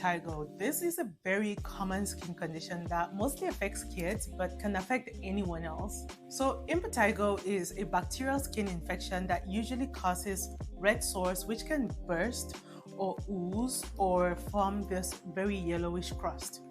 impetigo. This is a very common skin condition that mostly affects kids but can affect anyone else. So impetigo is a bacterial skin infection that usually causes red sores which can burst or ooze or form this very yellowish crust.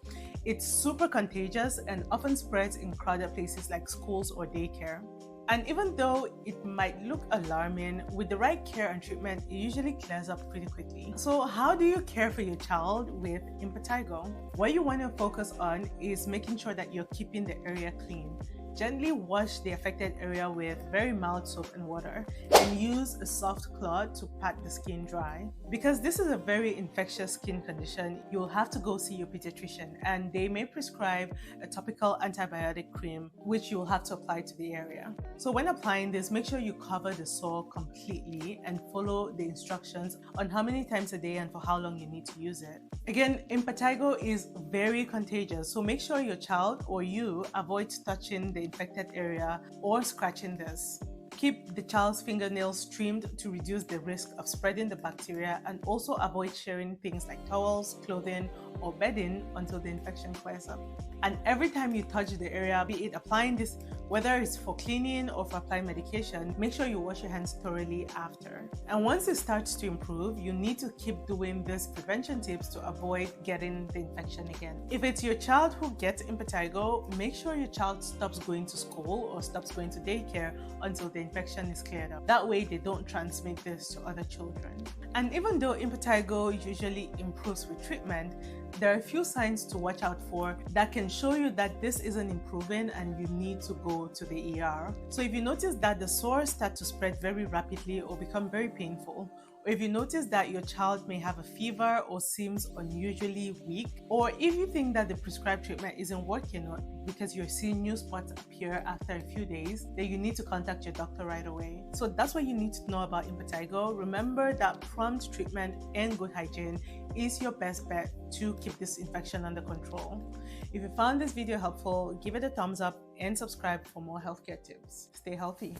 It's super contagious and often spreads in crowded places like schools or daycare. And even though it might look alarming, with the right care and treatment, it usually clears up pretty quickly. So how do you care for your child with impetigo? What you want to focus on is making sure that you're keeping the area clean. Gently wash the affected area with very mild soap and water and use a soft cloth to pat the skin dry. Because this is a very infectious skin condition, you'll have to go see your pediatrician and they may prescribe a topical antibiotic cream which you'll have to apply to the area. So when applying this, make sure you cover the sore completely and follow the instructions on how many times a day and for how long you need to use it. Again, impetigo is very contagious, so make sure your child or you avoid touching the infected area or scratching this. Keep the child's fingernails trimmed to reduce the risk of spreading the bacteria, and also avoid sharing things like towels, clothing, or bedding until the infection clears up. And every time you touch the area, be it applying this, whether it's for cleaning or for applying medication, make sure you wash your hands thoroughly after. And once it starts to improve, you need to keep doing these prevention tips to avoid getting the infection again. If it's your child who gets impetigo, make sure your child stops going to school or stops going to daycare until the infection is cleared up. That way they don't transmit this to other children. And even though impetigo usually improves with treatment, there are a few signs to watch out for that can show you that this isn't improving and you need to go to the ER. So if you notice that the sores start to spread very rapidly or become very painful, or if you notice that your child may have a fever or seems unusually weak, or if you think that the prescribed treatment isn't working because you're seeing new spots appear after a few days, then you need to contact your doctor right away. So that's what you need to know about impetigo. Remember that prompt treatment and good hygiene is your best bet to keep this infection under control. If you found this video helpful, give it a thumbs up and subscribe for more healthcare tips. Stay healthy.